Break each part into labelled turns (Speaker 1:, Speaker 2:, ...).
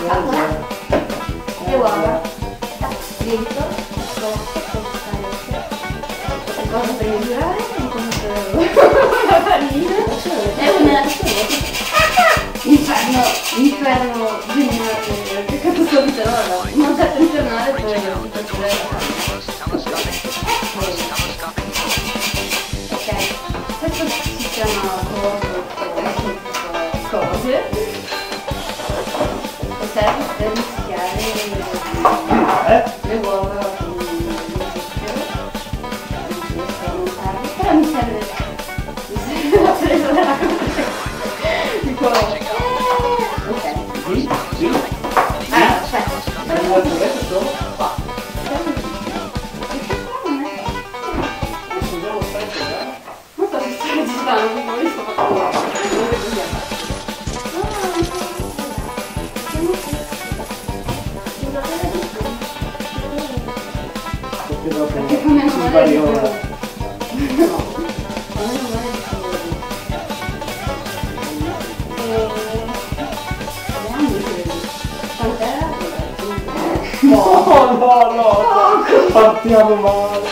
Speaker 1: scatola, le uova, dentro, cosa per misurare, la farina, è una inferno geniale, che cazzo sto dicendo, non c'è attenzionale per ok, questo si chiama cose e serve per mischiare le uova con il zucchero. Però mi serve la presa della tipo ok. Allora aspetta, qua. Non so se sto registrando, quindi non riesco a fare. Perché fa meno male di quello. No, fa meno male di quello. Quant'era?
Speaker 2: No, partiamo male.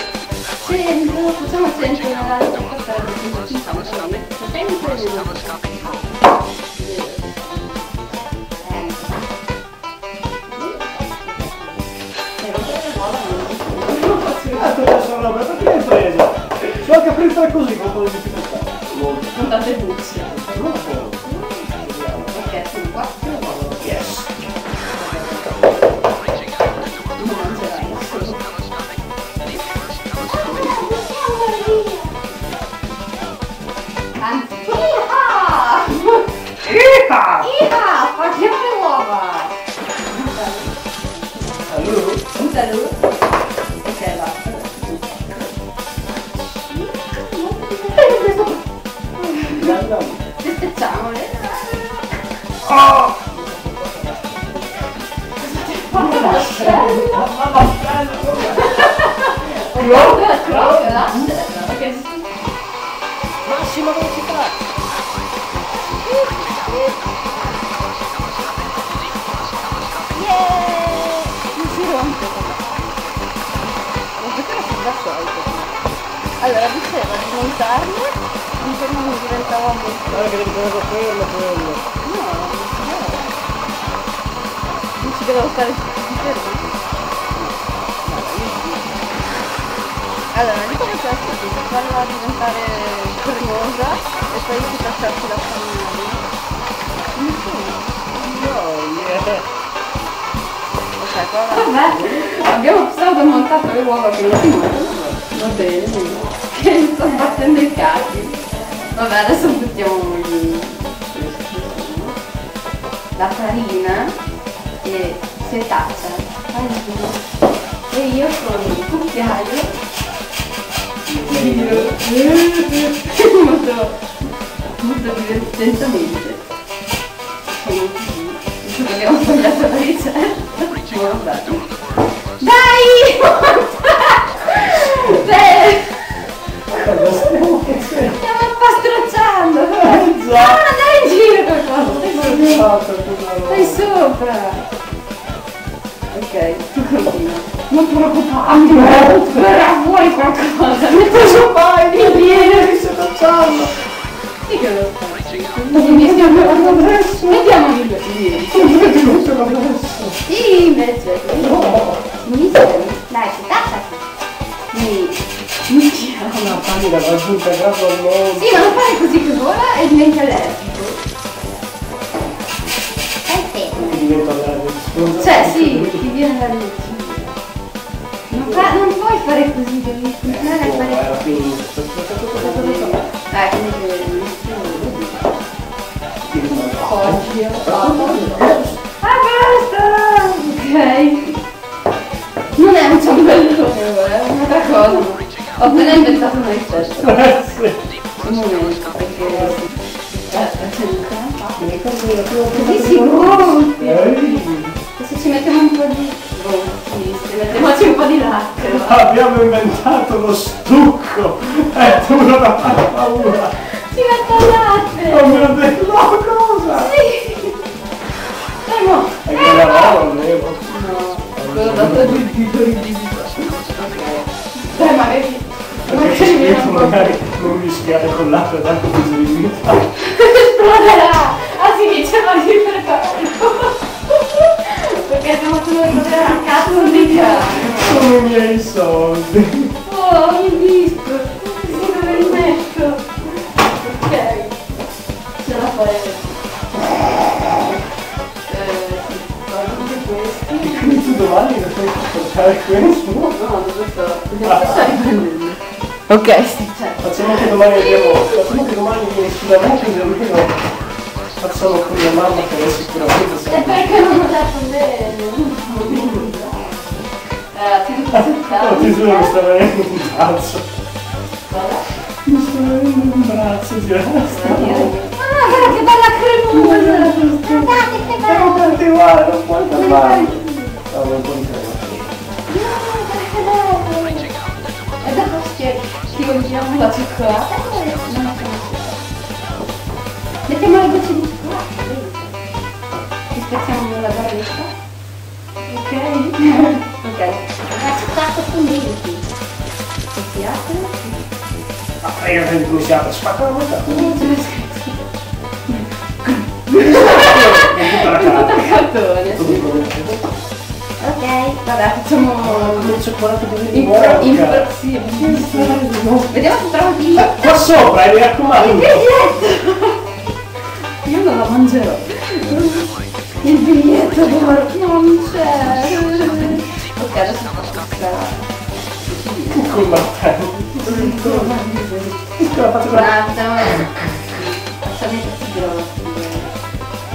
Speaker 1: 100, facciamo 100 nella portata di 150.
Speaker 2: Perché l'hai presa? So che aprirla così con un po' di difficoltà.
Speaker 1: Con tante bucce.
Speaker 2: Non lo so.
Speaker 1: Ok, sono 4.
Speaker 2: Yes.
Speaker 1: Non mangerai nessuno. Anzi, Iha! Facciamo le uova!
Speaker 2: Allora?
Speaker 1: Un saluto. Ok, basta. Spezziamole.
Speaker 2: Oh! Massima velocità!
Speaker 1: Non si rompe. Ma perché la si da solito? Allora diceva di montarlo finché non diventava molto.
Speaker 2: Guarda che devi tenere quello.
Speaker 1: No, non ci devo stare tutti fermi. Allora, lì come c'è stato? Farla diventare cremosa e poi si passarci la farina lì. Ok, poi vabbè, abbiamo pseudo montato le uova che non si mangiano. Va bene, che sto battendo i cacchi. Vabbè, adesso buttiamo la farina e setaccia. E io con il cucchiaio molto divertentamente sono così, visto che abbiamo sbagliato la ricetta. Dai! Stiamo pastrocciando! Non andare in giro qualcosa! Stai sopra! Ok, tu continua. Non preoccuparti, verrà fuori qualcosa. Cosa fai? Mi viene, mi sto facendo. Sì che lo fai. Mettiamo il sì, invece.
Speaker 2: No!
Speaker 1: Mi senti? Dai, tappati. Mi chiama.
Speaker 2: Una famiglia raggiunta grado al mondo.
Speaker 1: Sì, ma non fare così che vola e diventi allergico. Stai fermo.
Speaker 2: Ti diventa allergico.
Speaker 1: Cioè, sì, ti viene l'allergia. Non puoi fare così, devi continuare a fare.
Speaker 2: Era finito.
Speaker 1: Dai, quindi oggi. Ah, basta! Ok. Non è un ciambellone, è un'altra cosa. Ho appena inventato una ricetta.
Speaker 2: Sì.
Speaker 1: Un momento, perché.
Speaker 2: Mi ricordo della tua
Speaker 1: Così si gonfia. Adesso ci mettiamo un po' di. Mettiamoci un po' di latte.
Speaker 2: Abbiamo inventato lo stucco! È duro da fare paura!
Speaker 1: Si mette il latte!
Speaker 2: Oh mio Dio, no, cosa?
Speaker 1: Sì! No!
Speaker 2: E quella l'acqua tanto visibilità.
Speaker 1: Esploderà! Ah si diceva di prepararlo! Perché stiamo facendo esplodere a cazzo di cane!
Speaker 2: Sono i miei soldi!
Speaker 1: Oh, mi visto! Sì, dove li metto? Ok. Ce la fai. Sì, guarda anche questi.
Speaker 2: Quindi tu domani lo fai portare questo?
Speaker 1: No, dobbiamo stare riprendendo. Ok, sì, certo.
Speaker 2: Facciamo che domani vieni sulla moto e almeno facciamo con mia mamma che lei sicuramente sa.
Speaker 1: E perché non ho dato bene?
Speaker 2: Oh, ti giuro mi sta venendo un braccio.
Speaker 1: Cosa?
Speaker 2: Mi sta venendo un braccio, ti resta.
Speaker 1: Ah, guarda che bella cremosa! Guardate che bella!
Speaker 2: Guarda, guarda, non puoi fermare. No, non puoi fermare.
Speaker 1: E dopo ci condiamo la cioccolata? Mettiamo le gocce di cioccolato, vedi? Ci spezziamo nella barretta. Ok? Ok. La cioccolata fondente. E si apre?
Speaker 2: Ma frega di come si apre, spacca la metà.
Speaker 1: C'è scritto.
Speaker 2: Tutta la carta.
Speaker 1: Cartone. Ok, vabbè, facciamo
Speaker 2: Il cioccolato di
Speaker 1: sì. Vediamo se trovo il
Speaker 2: qua sopra, mi raccomando.
Speaker 1: biglietto. Io non la mangerò. Il biglietto non c'è. Ok, adesso faccio questa.
Speaker 2: Col martello. Faccio quella.
Speaker 1: Facciamo i pezzi grossi.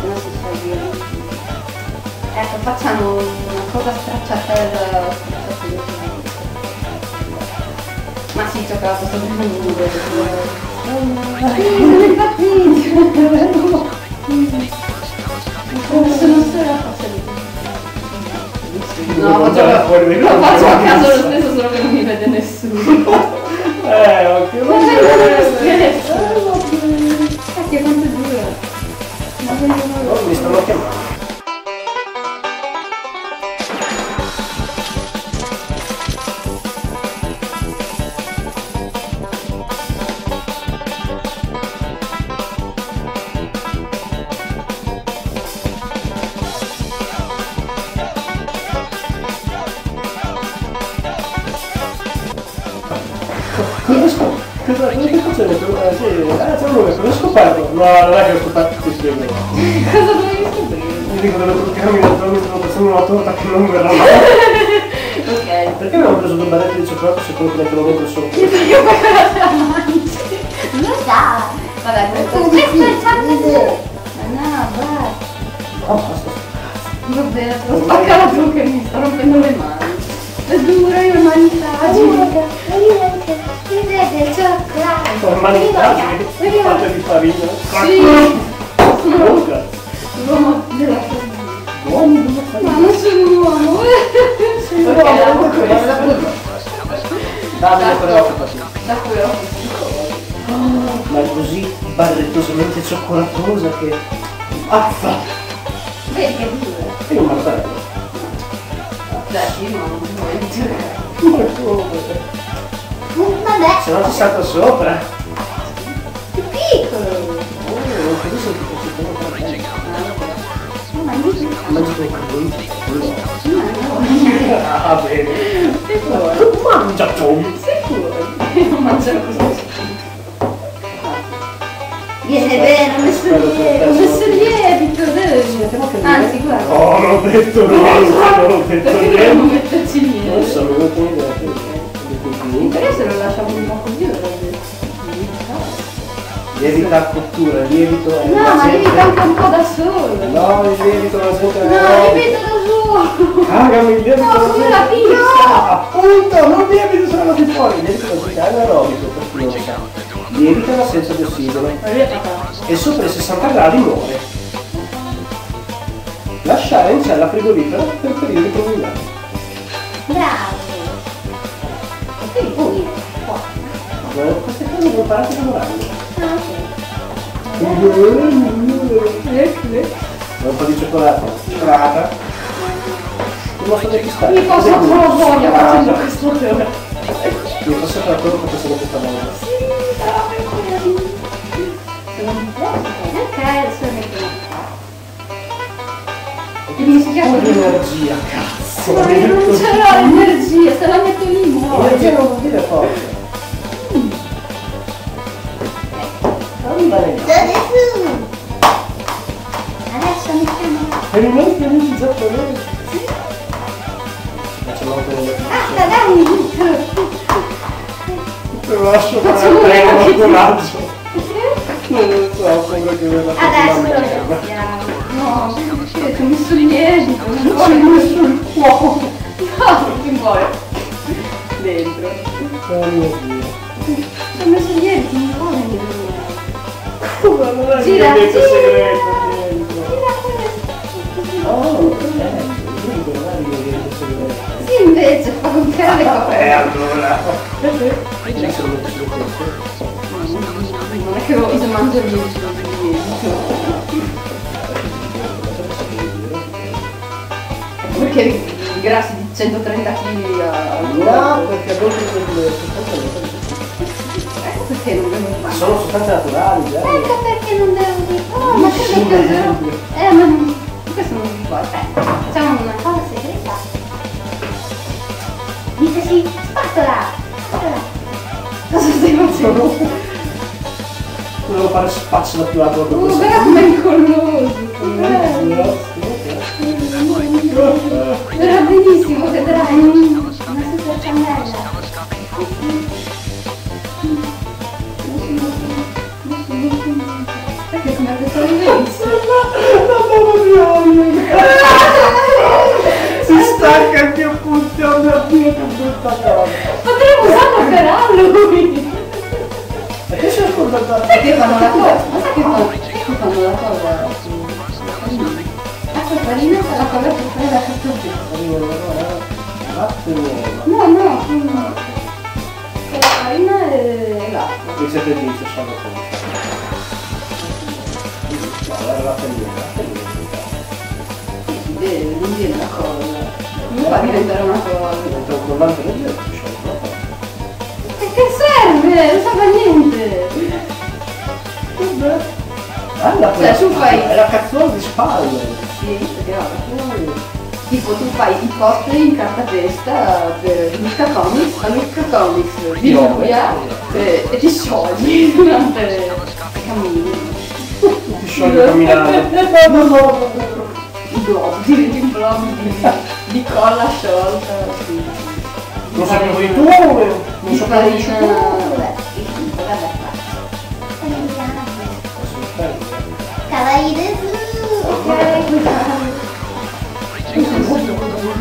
Speaker 1: Non si sa dire. Ecco, facciamo una cosa stracciatella. Ma sì, cioccolato sto prendendo. Non è partito. Non se la faccio. No, lo faccio a caso lo stesso, solo che non mi vede nessuno.
Speaker 2: Ok.
Speaker 1: Non è lo stesso. Cacchio, quanto è duro.
Speaker 2: Oh, mi stanno chiamando. Cosa ho scoperto? No, non è che ho scoperto, ti spiego.
Speaker 1: Cosa dovevi scoprire?
Speaker 2: Mi dico delle truccarmi naturalmente sto facendo una torta che non verrà mai.
Speaker 1: Ok.
Speaker 2: Perché abbiamo preso due barretti di cioccolato se quello che mettevo dentro solo
Speaker 1: Perché poi cosa te la mangi? Non sa. Vabbè, questo Ma no, basta.
Speaker 2: No, basta.
Speaker 1: Va bene, te lo spaccala tu che mi sta rompendo le mani. È dura, io mani fragili. Vedete il cioccolato.
Speaker 2: Con mani fragili, fatte di farina.
Speaker 1: Sì.
Speaker 2: Bocca.
Speaker 1: L'uomo della farina.
Speaker 2: Uomo della farina.
Speaker 1: Ma non sono un uomo.
Speaker 2: Sì, no, dammi quello che ho fatto.
Speaker 1: Da cui ho fatto.
Speaker 2: Ma è così barrettosamente cioccolatosa che affa.
Speaker 1: Vedi che è dura.
Speaker 2: E un martello.
Speaker 1: Dai, io non voglio giocare.
Speaker 2: Ma come?
Speaker 1: Vabbè.
Speaker 2: Se no ci salta sopra.
Speaker 1: Più piccolo.
Speaker 2: Non capisco che si può fare. Mangi con i Ah, bene.
Speaker 1: Sicuro.
Speaker 2: Mangia tu.
Speaker 1: Sicuro. Non mangerò così. Viene bene, ho messo il lievito, anzi guarda.
Speaker 2: No, non ho detto niente, non ho detto
Speaker 1: Perché dobbiamo
Speaker 2: niente.
Speaker 1: metterci
Speaker 2: Non
Speaker 1: niente?
Speaker 2: so, non ho idea.
Speaker 1: Perché se lo lasciamo un po' così dovrebbe...
Speaker 2: Lievita a cottura, lievito è
Speaker 1: No, ma lievita anche un po' da solo.
Speaker 2: No, il lievito la gente
Speaker 1: No, lievita da solo.
Speaker 2: Cagami il lievito
Speaker 1: No,
Speaker 2: la
Speaker 1: come
Speaker 2: gente.
Speaker 1: la pizza.
Speaker 2: No, appunto, non lievito sono di fuori, il lievito la gente è anaerobico, per chi non sa. Lievita in assenza di ossigeno e sopra i 60 gradi muore. Lasciare in cella frigorifera per periodi prolungati.
Speaker 1: Bravo. E quindi poi qua.
Speaker 2: Queste cose le ho imparate lavorando.
Speaker 1: Ah, ok.
Speaker 2: Un po' di cioccolato. Cioccolata. Ti mostro dei pistacchi.
Speaker 1: Mi posso trovare facendo questo teorema.
Speaker 2: Mi posso fare quello che faccio questa volta.
Speaker 1: Sì, sarà per Ok, adesso lo metto qua. Devi mischiare con
Speaker 2: l'energia, cazzo!
Speaker 1: Ma io non ce l'ho l'energia, se la metto lì muore.
Speaker 2: L'energia non vuol dire forza. Non bene.
Speaker 1: Adesso mettiamo...
Speaker 2: Per i nostri amici giapponesi. Facciamo anche un
Speaker 1: Basta, dai!
Speaker 2: te lo lascio
Speaker 1: Facciamo
Speaker 2: fare
Speaker 1: un
Speaker 2: con
Speaker 1: pochettino.
Speaker 2: coraggio. Non so, ho paura che me la
Speaker 1: Adesso lo mettiamo. No, perché ci ho messo il lievito, non voglio sul fuoco. No, non ti muore. Dentro.
Speaker 2: Oh mio Dio.
Speaker 1: Ci ho messo il lievito, non voglio.
Speaker 2: Ma non è
Speaker 1: Gira,
Speaker 2: il segreto
Speaker 1: gira.
Speaker 2: dentro. Oh, dunque non è l'ingrediente segreto.
Speaker 1: Sì, invece, fa comprare le cose.
Speaker 2: Allora. Adesso lo metto sul tempo.
Speaker 1: Non è che io mangio il lievito. Perché i grassi di 130 kg
Speaker 2: No, perché dopo le
Speaker 1: perché non devo
Speaker 2: ma sono sostanze naturali, già.
Speaker 1: ecco perché non devo dire. Oh, ma credo che userò. Ma non... questo non si può. Facciamo una cosa segreta. Diteci, spatola! Spatola! Cosa stai facendo?
Speaker 2: Volevo fare spazio da più alto.
Speaker 1: Guarda com'è incolloso! Era benissimo, vedrai. Una super cannella. Perché come questo rimesso?
Speaker 2: Si stacca il mio punto, oh mio Dio, che brutta cosa.
Speaker 1: Potremmo usarlo per Halloween!
Speaker 2: E che si è scordato?
Speaker 1: Sai che fanno la cosa? Ma sai che fanno la cosa? Acqua e farina per la cosa per fare la cartoffelina.
Speaker 2: Latte uova.
Speaker 1: No, no, con la farina e l'acqua.
Speaker 2: Ricette di Sciano Conte. No, era latte uova.
Speaker 1: Non viene la cosa. Non fa diventare una cosa.
Speaker 2: Diventa un collante leggero, si scioglie.
Speaker 1: E che serve? Non serve a niente.
Speaker 2: Bella
Speaker 1: Cioè, tu fai-
Speaker 2: è la cazzola di spalle.
Speaker 1: Sì, perché no, tipo tu fai i cosplay in cartapesta per Lucca Comics, a Lucca Comics di Luia e ti sciogli durante le cammini.
Speaker 2: Ti scioglie camminando. No.
Speaker 1: I blob, diventi un blob di colla sciolta. Sì.
Speaker 2: Non sapevo di tu, non sapevo di tu.
Speaker 1: Vabbè,
Speaker 3: Kawaii desu.
Speaker 1: ok,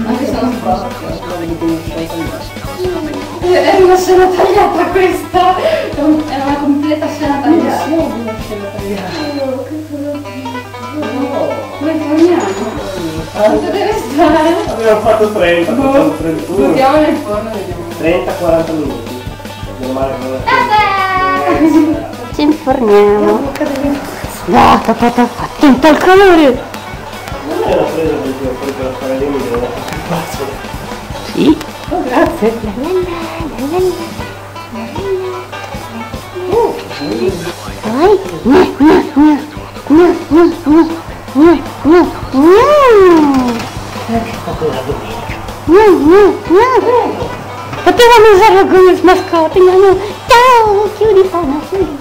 Speaker 1: anche se non sbaglio. Era una scena tagliata questa, era una completa scena tagliata. Come torniamo? Quanto deve stare?
Speaker 2: Abbiamo fatto 30, facciamo 31.
Speaker 1: Buttiamo nel forno e vediamo.
Speaker 2: 30-40 minuti. Meno male che non è
Speaker 3: Ci informiamo. Attento al calore.
Speaker 2: non è una presa perché poi per fare lì mi devo più facile.
Speaker 3: Sì.
Speaker 2: Oh, grazie. Che fatto la domenica.
Speaker 3: Potevamo usarlo come mascotte, no, no. Ciao, chiudi, Fana, chiudi.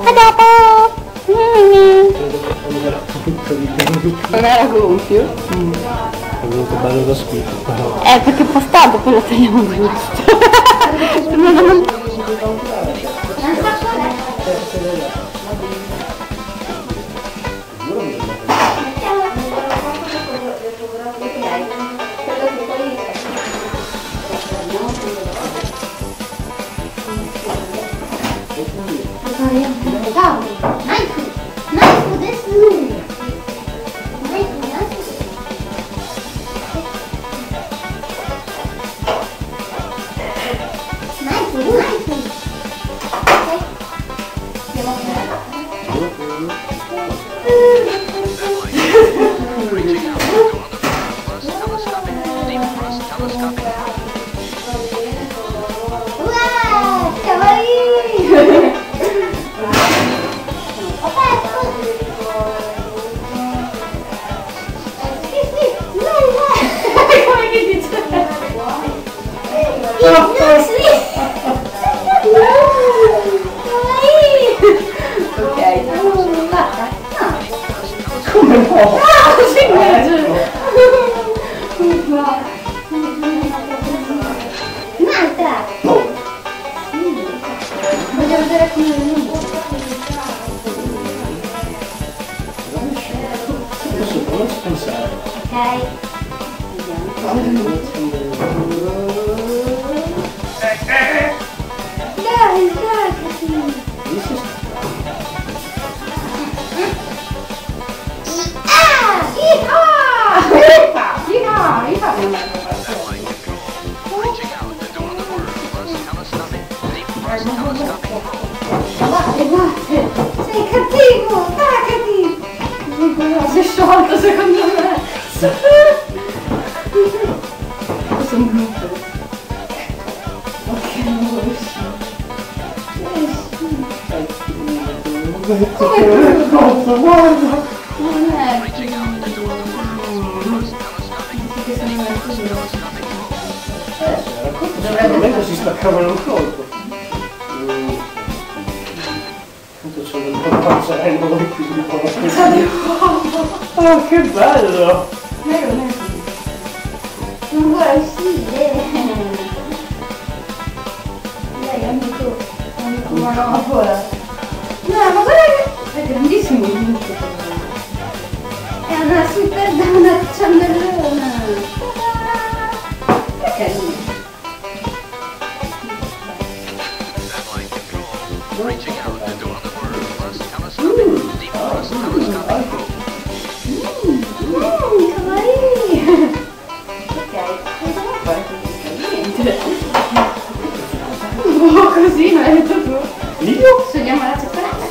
Speaker 3: A dopo.
Speaker 2: Credo che non era tutto di tempo.
Speaker 1: Non era gonfio?
Speaker 2: È venuto bello da schifo, però.
Speaker 3: Perché è postato, poi lo tagliamo giusto.
Speaker 1: Ah, così invece!
Speaker 3: Un'altra!
Speaker 2: Boom.
Speaker 1: Voglio vedere come è venuto.
Speaker 2: Adesso proviamo a pensare.
Speaker 3: Ok. Vediamo. Dai, dai,
Speaker 1: Guardate, sei cattivo, attaccati! Si è sciolto secondo me. Questo è un gruppo. Ok, non lo
Speaker 2: Come guarda!
Speaker 1: non è che sono così.
Speaker 2: Sicuramente si staccavano il colpo. Tanto c'è un po' di pazzerello quindi oh, che bello!
Speaker 3: non vuoi uscire. Dai, amico.
Speaker 1: Ma no, ancora. No, ma guarda che è grandissimo il gruppo.
Speaker 3: È una super donna ciambellona.
Speaker 1: Che carino.
Speaker 3: Kawaii.
Speaker 1: Ok, cosa vuoi fare con questo? Niente. Oh, così, non hai detto tu.
Speaker 2: Io?
Speaker 1: Scegliamo la cioccolata.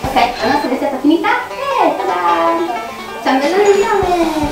Speaker 3: Ok, la nostra ricetta è finita. Tada! Ciambellone di nome!